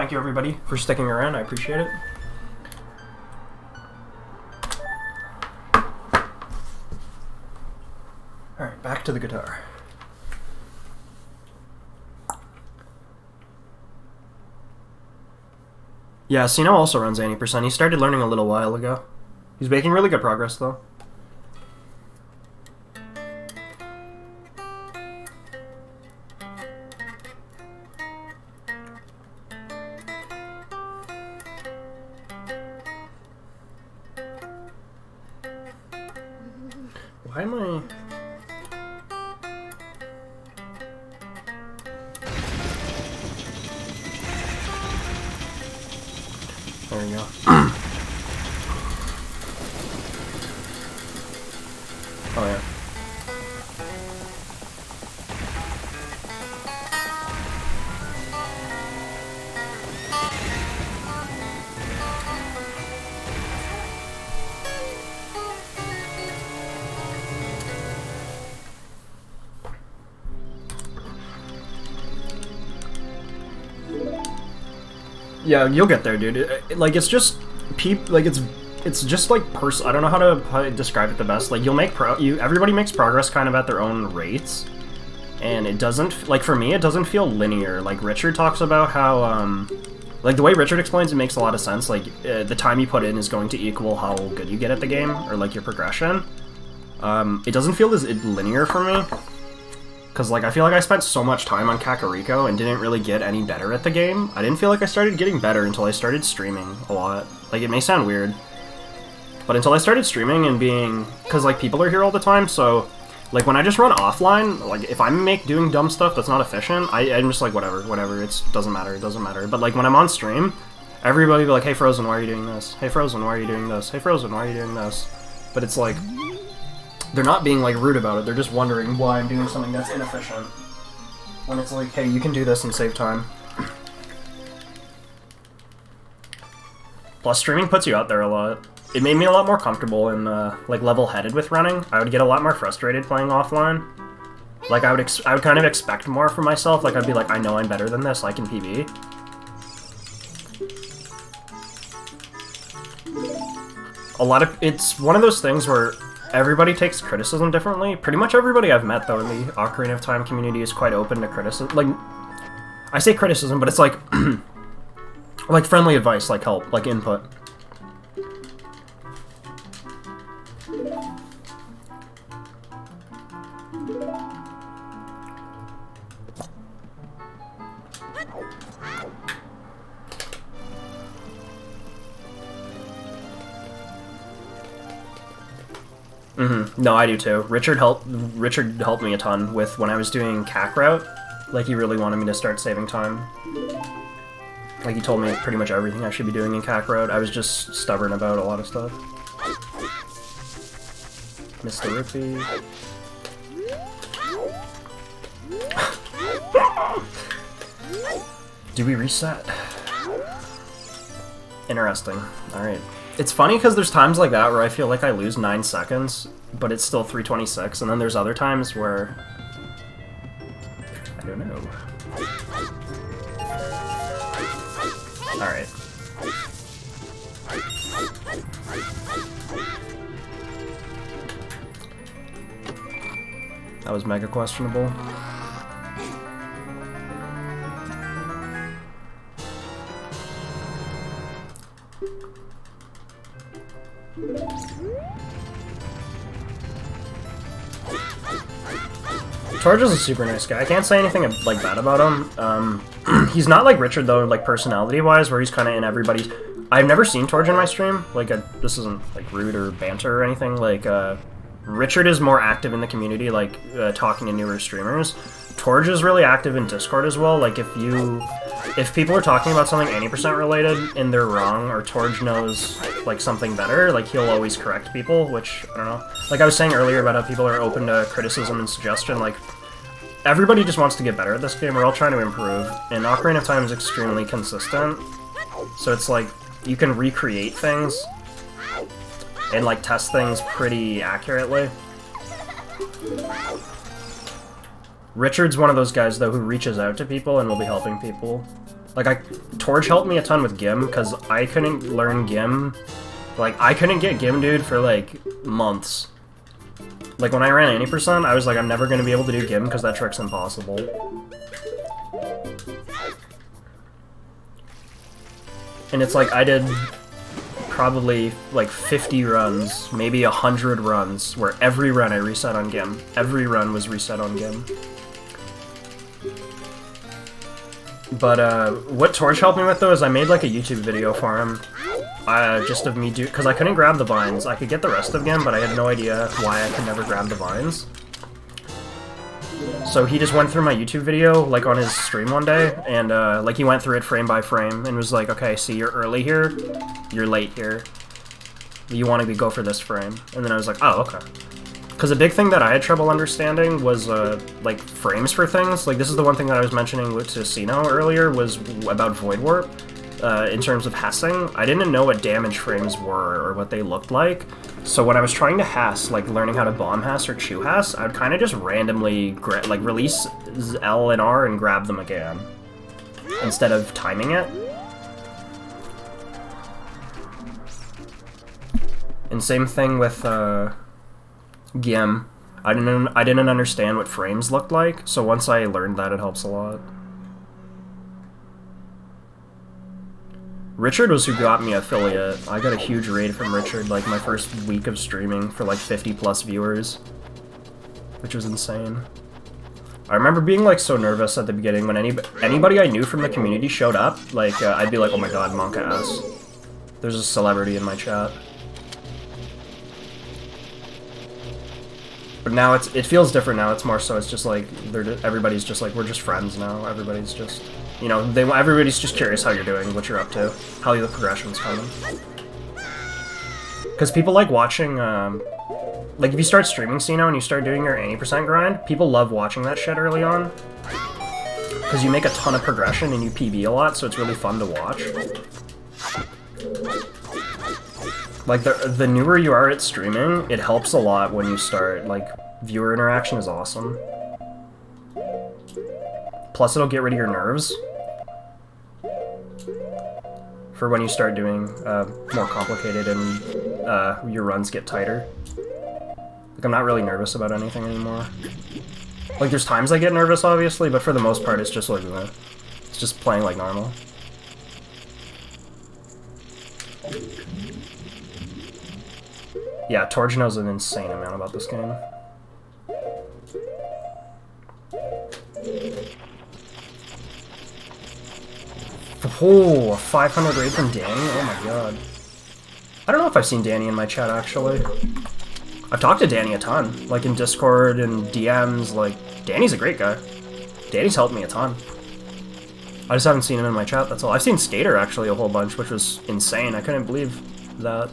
thank you everybody for sticking around. I appreciate it. Alright, back to the guitar. Yeah, Sino also runs 80%. He started learning a little while ago. He's making really good progress, though. Why am I... There you go. Oh yeah. Yeah, you'll get there, dude. Like, it's just it's just like I don't know how to describe it the best. Like, you'll make everybody makes progress kind of at their own rates, and it doesn't, like, for me, it doesn't feel linear. Like, Richard talks about how like, the way Richard explains it makes a lot of sense. Like, the time you put in is going to equal how good you get at the game, or like your progression. It doesn't feel as linear for me. Because, like, I feel like I spent so much time on Kakariko and didn't really get any better at the game. I didn't feel like I started getting better until I started streaming a lot. Like, it may sound weird, but until I started streaming and being... Because, like, people are here all the time, so... Like, when I just run offline, like, if I'm doing dumb stuff that's not efficient, I'm just like, whatever, it doesn't matter. But, like, when I'm on stream, everybody will be like, hey, Frozen, why are you doing this? Hey, Frozen, why are you doing this? Hey, Frozen, why are you doing this? But it's like... They're not being, like, rude about it, they're just wondering why I'm doing something that's inefficient. When it's like, hey, you can do this and save time. Plus, streaming puts you out there a lot. It made me a lot more comfortable and, like, level-headed with running. I would get a lot more frustrated playing offline. Like, I would kind of expect more from myself. Like, I'd be like, I know I'm better than this, I can PB. It's one of those things where everybody takes criticism differently. Pretty much everybody I've met, though, in the Ocarina of Time community is quite open to criticism. Like, I say criticism, but it's like, like friendly advice, like help, like input. No, I do too. Richard helped me a ton with when I was doing CAC route. Like, he really wanted me to start saving time. Like, he told me pretty much everything I should be doing in CAC route. I was just stubborn about a lot of stuff. Mr. Rupee. Do we reset? Interesting. Alright. It's funny because there's times like that where I feel like I lose 9 seconds, but it's still 3:26, and then there's other times where... I don't know. Alright. That was mega questionable. Torge is a super nice guy. I can't say anything like bad about him. He's not like Richard though, like personality-wise, where he's kind of in everybody's. I've never seen Torge in my stream. Like, this isn't like rude or banter or anything. Like, Richard is more active in the community, like talking to newer streamers. Torge is really active in Discord as well. Like, if people are talking about something 80% related and they're wrong, or Torge knows like something better, like he'll always correct people, which I don't know. Like I was saying earlier about how people are open to criticism and suggestion, like everybody just wants to get better at this game. We're all trying to improve, and Ocarina of Time is extremely consistent. So it's like you can recreate things and like test things pretty accurately. Richard's one of those guys though who reaches out to people and will be helping people. Like, Torch helped me a ton with Gim, because I couldn't learn Gim. Like, I couldn't get Gim, dude, for, like, months. Like, when I ran 80%, I was like, I'm never gonna be able to do Gim, because that trick's impossible. And it's like, I did probably, like, 50 runs, maybe 100 runs, where every run I reset on Gim. Every run was reset on Gim. But, what Torch helped me with, though, is I made, like, a YouTube video for him. Just of me because I couldn't grab the vines. I could get the rest of Gim, but I had no idea why I could never grab the vines. So he just went through my YouTube video, like, on his stream one day, and, like, he went through it frame by frame, and was like, okay, see, you're early here, you're late here. You want to go for this frame. And then I was like, oh, okay. Because a big thing that I had trouble understanding was, like, frames for things. Like, this is the one thing that I was mentioning to Sino earlier, was about Void Warp. In terms of hessing, I didn't know what damage frames were, or what they looked like. So when I was trying to hess, like, learning how to bomb hess or chew hess, I would kind of just randomly, like, release L and R and grab them again, instead of timing it. And same thing with, Gim. I didn't understand what frames looked like, so once I learned that, it helps a lot. Richard was who got me affiliate. I got a huge raid from Richard, like, my first week of streaming for, like, 50+ viewers. Which was insane. I remember being, like, so nervous at the beginning when anybody I knew from the community showed up. Like, I'd be like, oh my god, Monka S. There's a celebrity in my chat. But now it feels different now. It's more so it's just like everybody's just like, we're just friends now. Everybody's just, you know, everybody's just curious how you're doing, what you're up to, how the progression's coming. Because people like watching, like if you start streaming Sino and you start doing your 80% grind, people love watching that shit early on. Because you make a ton of progression and you PB a lot, so it's really fun to watch. Like, the newer you are at streaming, it helps a lot when you start. Like, viewer interaction is awesome. Plus, it'll get rid of your nerves. For when you start doing more complicated and your runs get tighter. Like, I'm not really nervous about anything anymore. Like, there's times I get nervous, obviously, but for the most part, it's just like, it's just playing like normal. Yeah, Torj knows an insane amount about this game. Oh, 500 raid from Danny? Oh my god. I don't know if I've seen Danny in my chat, actually. I've talked to Danny a ton, like in Discord and DMs, like, Danny's a great guy. Danny's helped me a ton. I just haven't seen him in my chat, that's all. I've seen Skater, actually, a whole bunch, which was insane. I couldn't believe that.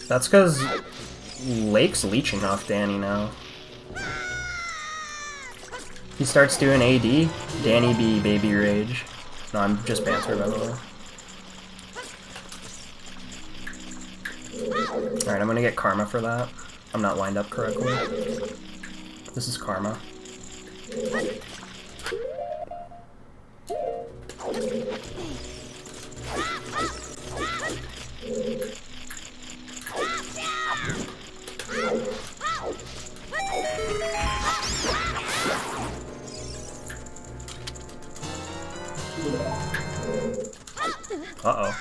That's because Lake's leeching off Danny now. He starts doing AD, Danny B baby rage. No, I'm just banter, by the way. Alright, I'm gonna get Karma for that. I'm not lined up correctly. This is Karma. Uh-oh.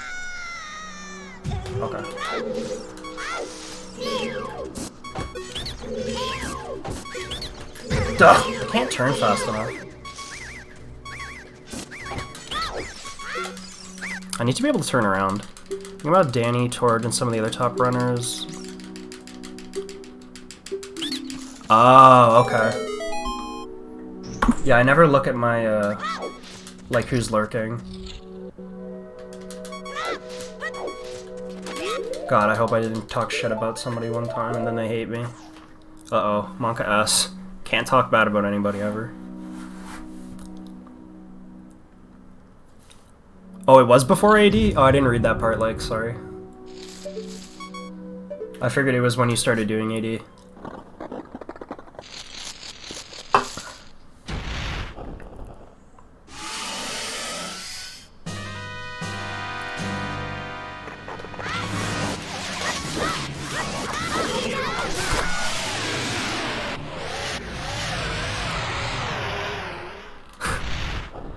Okay. Duh! I can't turn fast enough. I need to be able to turn around. Think about Danny, Tord, and some of the other top runners. Oh, okay. Yeah, I never look at my, like, who's lurking. God, I hope I didn't talk shit about somebody one time and then they hate me. Uh-oh, Monka S. Can't talk bad about anybody ever. Oh, it was before AD? Oh, I didn't read that part, like, sorry. I figured it was when you started doing AD.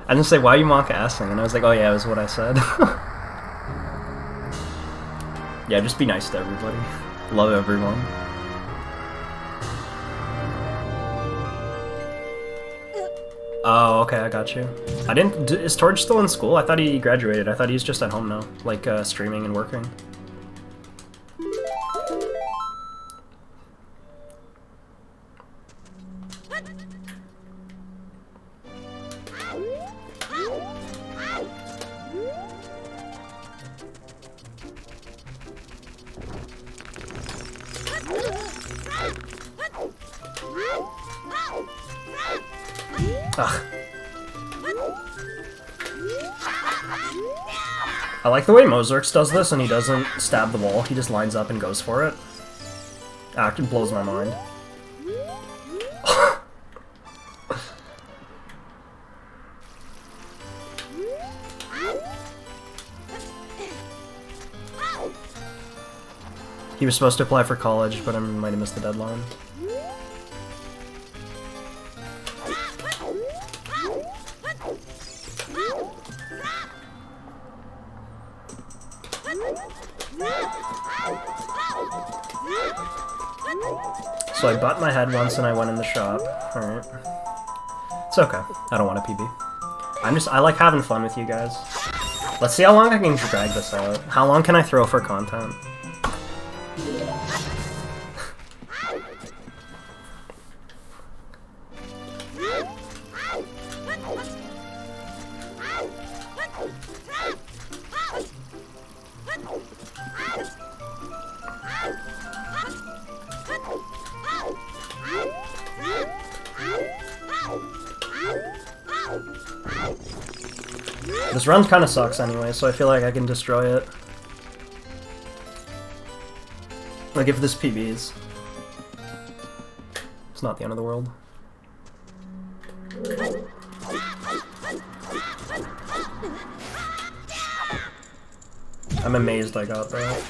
I didn't say, why are you monk assing? And I was like, oh yeah, it was what I said. Yeah, just be nice to everybody. Love everyone. Oh, okay, I got you. I didn't... Is Torge still in school? I thought he graduated. I thought he's just at home now. Like, streaming and working. Ugh. I like the way Mozarks does this, and he doesn't stab the wall, he just lines up and goes for it. It blows my mind. He was supposed to apply for college, but I might have missed the deadline. So I butt my head once and I went in the shop. Alright. It's okay. I don't want a PB. I like having fun with you guys. Let's see how long I can drag this out. How long can I throw for content? This run kind of sucks anyway, so I feel like I can destroy it. Like, if this PBs. It's not the end of the world. I'm amazed I got that.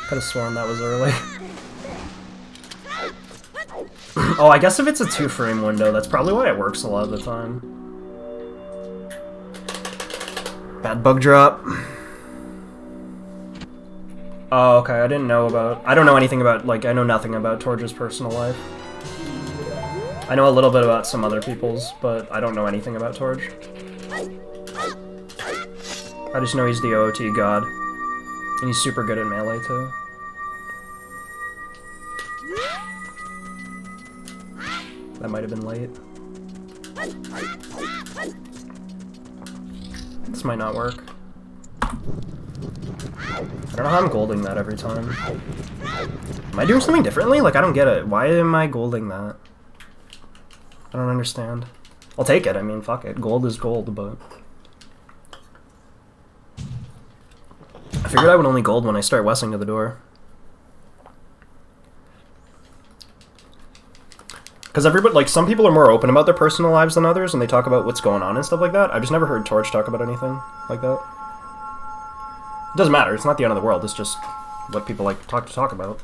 Could have sworn that was early. Oh, I guess if it's a 2-frame window, that's probably why it works a lot of the time. Bad bug drop. Oh, okay, I didn't know about... I don't know anything about, like, I know nothing about Torge's personal life. I know a little bit about some other people's, but I don't know anything about Torge. I just know he's the OOT god. And he's super good at melee, too. That might have been late. This might not work. I don't know how I'm golding that every time. Am I doing something differently? Like, I don't get it. Why am I golding that? I don't understand. I'll take it. I mean, fuck it. Gold is gold, but... I figured I would only gold when I start westing to the door. Because everybody, like, some people are more open about their personal lives than others, and they talk about what's going on and stuff like that. I've just never heard Torch talk about anything like that. It doesn't matter. It's not the end of the world. It's just what people like to talk about.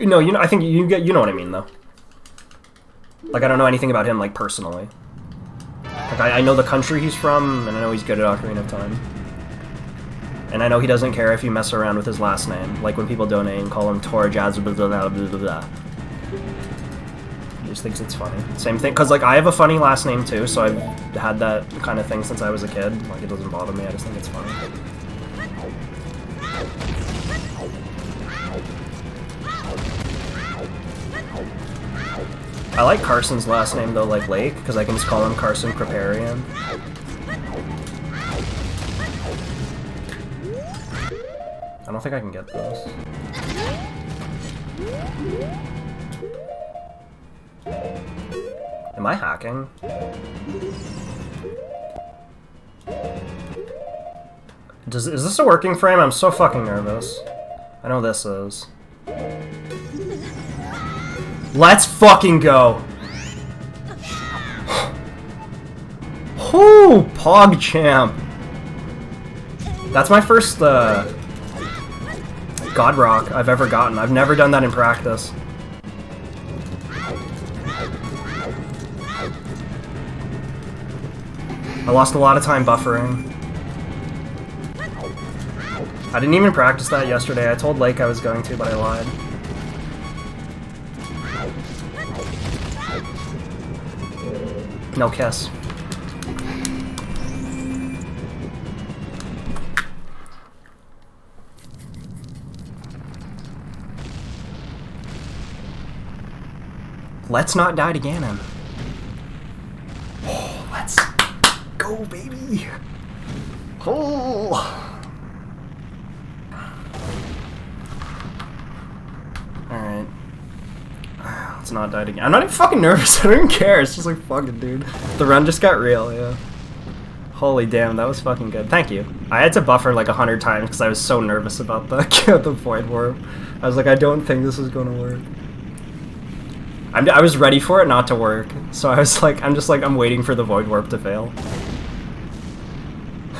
No, you know, I think you know what I mean, though. Like, I don't know anything about him, like, personally. Like, I know the country he's from, and I know he's good at Ocarina of Time. And I know he doesn't care if you mess around with his last name. Like when people donate and call him Torge, blah blah blah blah blah. He just thinks it's funny. Same thing, because like I have a funny last name too, so I've had that kind of thing since I was a kid. Like it doesn't bother me, I just think it's funny. I like Carson's last name though, like Lake, because I can just call him Carson Kriparian. I don't think I can get this. I hacking? Is this a working frame? I'm so fucking nervous. I know this is. Let's fucking go! Whoo! Pog champ! That's my first, God Rock I've ever gotten. I've never done that in practice. I lost a lot of time buffering. I didn't even practice that yesterday. I told Lake I was going to, but I lied. No kiss. Let's not die to Ganon. Oh, let's go, baby. Oh. Alright. Let's not die again. I'm not even fucking nervous. I don't even care. It's just like, fucking, dude. The run just got real, yeah. Holy damn, that was fucking good. Thank you. I had to buffer like 100 times because I was so nervous about the Void Warp. I was like, I don't think this is gonna work. I was ready for it not to work. So I was like, I'm waiting for the Void Warp to fail.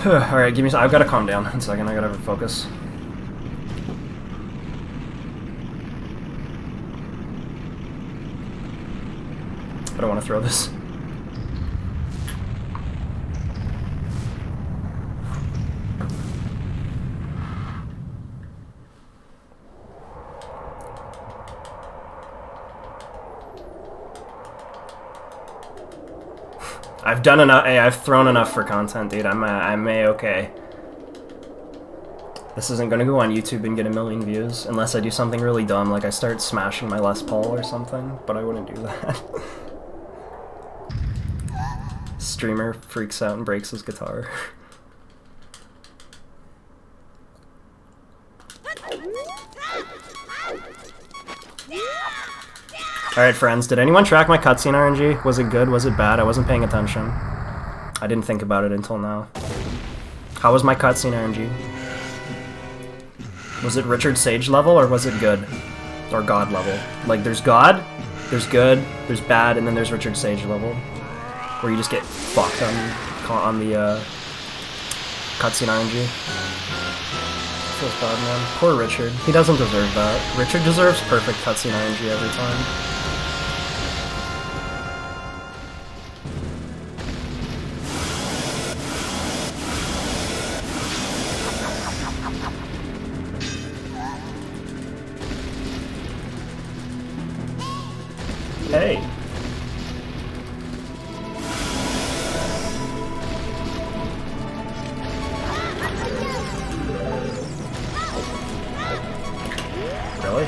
Alright, give me some. I've gotta calm down. 1 second, I gotta focus. I don't want to throw this. I've done enough. Hey, I've thrown enough for content, dude. I'm A-okay. This isn't gonna go on YouTube and get 1 million views unless I do something really dumb, like I start smashing my Les Paul or something. But I wouldn't do that. Streamer freaks out and breaks his guitar. Alright friends, did anyone track my cutscene RNG? Was it good? Was it bad? I wasn't paying attention. I didn't think about it until now. How was my cutscene RNG? Was it Richard Sage level or was it good? Or God level? Like there's God, there's good, there's bad, and then there's Richard Sage level. Where you just get fucked on the cutscene RNG. Feels bad, man. Poor Richard. He doesn't deserve that. Richard deserves perfect cutscene RNG every time. Hey. Really?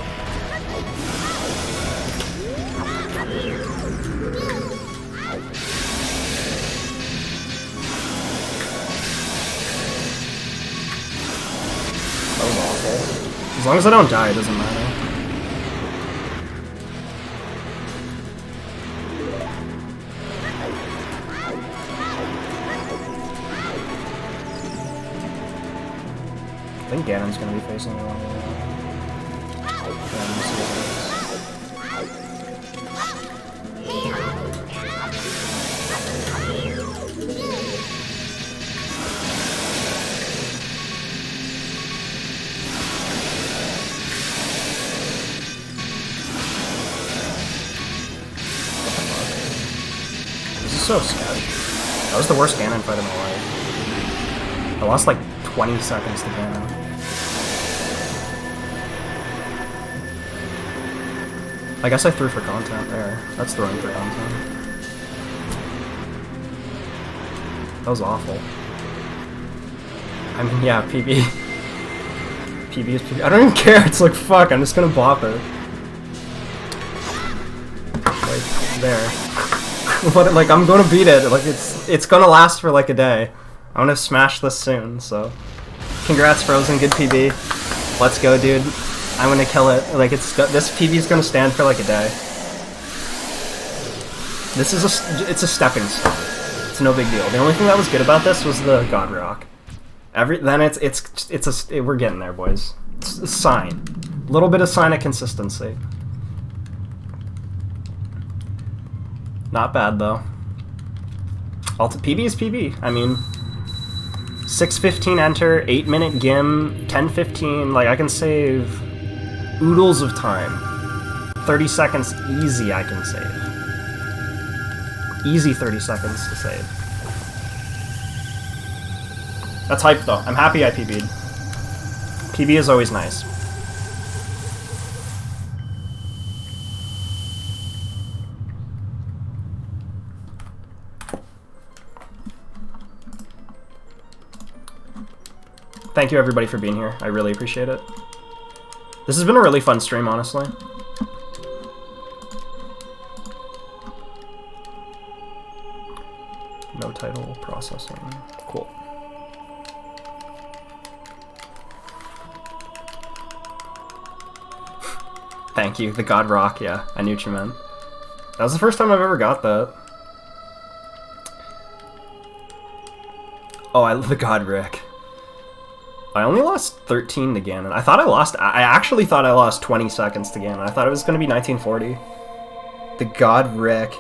That was awful. As long as I don't die, it doesn't matter. I think Ganon's gonna be facing the wrong way. This is so sketchy. That was the worst Ganon fight of my life. I lost like 20 seconds to Ganon. I guess I threw for content there. That's throwing for content. That was awful. I mean, yeah, PB. PB is PB. I don't even care. It's like, fuck, I'm just gonna bop it. Like, there. But, like, I'm gonna beat it. Like, it's gonna last for, like, a day. I'm gonna smash this soon, so. Congrats, Frozen. Good PB. Let's go, dude. I'm gonna kill it. Like this PB's gonna stand for like a day. This is it's a stepping stone. It's no big deal. The only thing that was good about this was the God Rock. We're getting there, boys. It's a sign. A little bit of sign of consistency. Not bad, though. PB is PB. I mean, 6:15 enter, 8-minute gim, 10:15. Like, I can save oodles of time. 30 seconds easy, I can save. Easy 30 seconds to save. That's hype, though. I'm happy I PB'd. PB is always nice. Thank you, everybody, for being here. I really appreciate it. This has been a really fun stream, honestly. No title processing. Cool. Thank you. The God Rock, yeah. I knew what you meant. That was the first time I've ever got that. Oh, I love the God Rick. I only lost 13 to Ganon. I actually thought I lost 20 seconds to Ganon. I thought it was going to be 1940. The God Rick.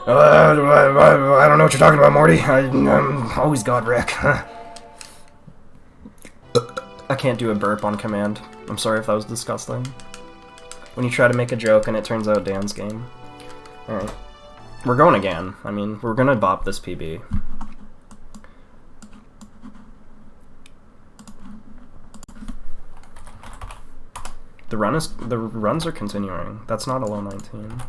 I don't know what you're talking about, Morty. I'm always God Rick. I can't do a burp on command. I'm sorry if that was disgusting. When you try to make a joke and it turns out Dan's game. Alright. We're going again. I mean, we're gonna bop this PB. The runs are continuing. That's not a low 19.